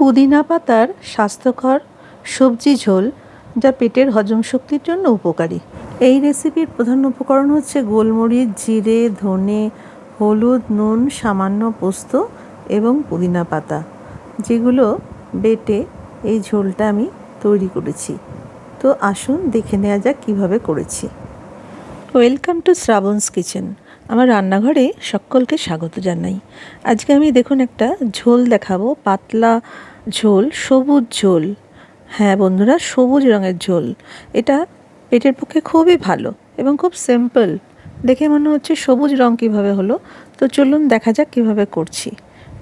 পুদিনা পাতার স্বাস্থ্যকর সবজি ঝোল, যা পেটের হজম শক্তির জন্য উপকারী। এই রেসিপির প্রধান উপকরণ হচ্ছে গোলমরিচ, জিরে, ধনে, হলুদ, নুন, সামান্য পোস্ত এবং পুদিনা পাতা, যেগুলো বেটে এই ঝোলটা আমি তৈরি করেছি। তো আসুন দেখে নেওয়া যাক কীভাবে করেছি। Welcome to Shraban's kitchen. আমার রান্নাঘরে সকলকে স্বাগত জানাই। আজকে আমি দেখুন একটা ঝোল দেখাবো, পাতলা ঝোল, সবুজ ঝোল। হ্যাঁ বন্ধুরা, সবুজ রঙের ঝোল। এটা পেটের পক্ষে খুবই ভালো এবং খুব সিম্পল। দেখে মনে হচ্ছে সবুজ রঙ কীভাবে হলো। তো চলুন দেখা যাক কীভাবে করছি।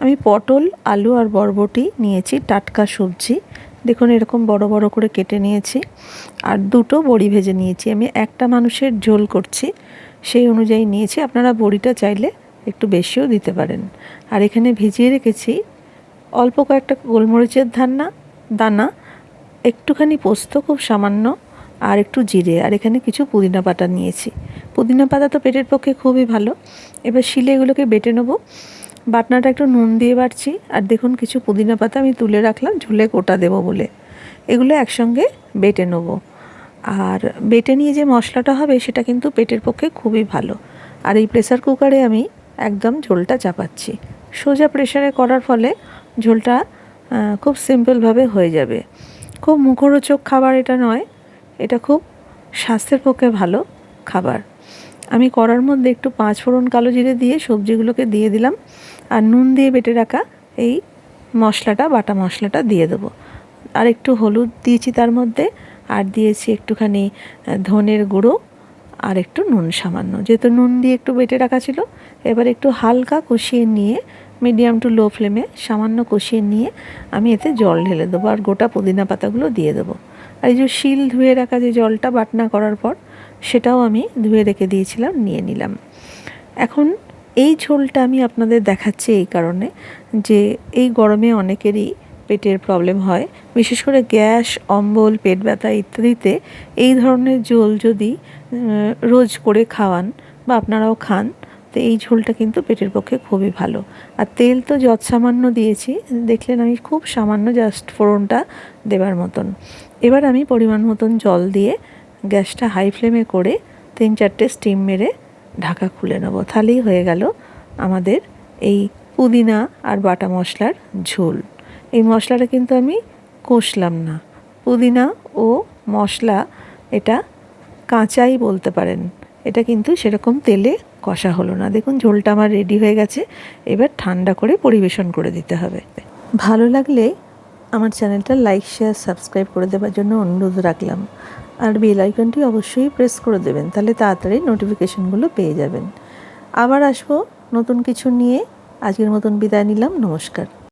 আমি পটল, আলু আর বরবটি নিয়েছি, টাটকা সবজি। দেখুন এরকম বড় বড় করে কেটে নিয়েছি। আর দুটো বড়ি ভেজে নিয়েছি। আমি একটা মানুষের ঝোল করছি, সেই অনুযায়ী নিয়েছি। আপনারা বড়িটা চাইলে একটু বেশিও দিতে পারেন। আর এখানে ভিজিয়ে রেখেছি অল্প কয়েকটা গোলমরিচের দানা, একটুখানি পোস্ত, খুব সামান্য, আর একটু জিরে, আর এখানে কিছু পুদিনা পাতা নিয়েছি। পুদিনা পাতা তো পেটের পক্ষে খুবই ভালো। এবার শিলে এগুলোকে বেটে নেবো। বাটনাটা একটু নুন দিয়ে বাটছি। আর দেখুন কিছু পুদিনা পাতা আমি তুলে রাখলাম ঝোলে কোটা দেবো বলে। এগুলো একসঙ্গে বেটে নেব। আর বেটে নিয়ে যে মশলাটা হবে সেটা কিন্তু পেটের পক্ষে খুবই ভালো। আর এই প্রেসার কুকারে আমি একদম ঝোলটা চাপাচ্ছি। সোজা প্রেসারে করার ফলে ঝোলটা খুব সিম্পলভাবে হয়ে যাবে। খুব মুখরোচক খাবার এটা নয়, এটা খুব স্বাস্থ্যের পক্ষে ভালো খাবার। আমি কড়ার মধ্যে একটু 5 ফোড়ন কালো জিরে দিয়ে সবজিগুলোকে দিয়ে দিলাম। আর নুন দিয়ে বেটে রাখা এই মশলাটা, বাটা মশলাটা দিয়ে দেবো। আর একটু হলুদ দিয়েছি তার মধ্যে, আর দিয়েছি একটুখানি ধনের গুঁড়ো, আর একটু নুন সামান্য, যেহেতু নুন দিয়ে একটু বেটে রাখা ছিল। এবার একটু হালকা কষিয়ে নিয়ে, মিডিয়াম টু লো ফ্লেমে সামান্য কষিয়ে নিয়ে আমি এতে জল ঢেলে দেবো। আর গোটা পুদিনা পাতাগুলো দিয়ে দেবো। আর এই যে শিল ধুয়ে রাখা যে জলটা বাটনা করার পর, সেটাও আমি ধুয়ে রেখে দিয়েছিলাম, নিয়ে নিলাম। এখন এই ঝোলটা আমি আপনাদের দেখাচ্ছি এই কারণে যে এই গরমে অনেকেরই পেটের প্রবলেম হয়, বিশেষ করে গ্যাস, অম্বল, পেট ব্যথা ইত্যাদিতে এই ধরনের ঝোল যদি রোজ করে খাওয়ান বা আপনারাও খান, তো এই ঝোলটা কিন্তু পেটের পক্ষে খুবই ভালো। আর তেল তো যৎসামান্য দিয়েছি, দেখলেন আমি খুব সামান্য, জাস্ট ফোড়নটা দেবার মতন। এবার আমি পরিমাণ মতন জল দিয়ে গ্যাসটা হাই ফ্লেমে করে 3-4টে স্টিম মেরে ঢাকা খুলে নেব। তাহলেই হয়ে গেল আমাদের এই পুদিনা আর বাটা মশলার ঝোল। এই মশলাটা কিন্তু আমি কষলাম না। পুদিনা ও মশলা এটা কাঁচাই বলতে পারেন, এটা কিন্তু সেরকম তেলে কষা হলো না। দেখুন ঝোলটা আমার রেডি হয়ে গেছে। এবার ঠান্ডা করে পরিবেশন করে দিতে হবে। ভালো লাগলে আমার চ্যানেলটা লাইক, শেয়ার, সাবস্ক্রাইব করে দেওয়ার জন্য অনুরোধ রাখলাম। আর বেল আইকনটি অবশ্যই প্রেস করে দেবেন, তাহলে তাড়াতাড়ি নোটিফিকেশনগুলো পেয়ে যাবেন। আবার আসবো নতুন কিছু নিয়ে। আজকের মতন বিদায় নিলাম, নমস্কার।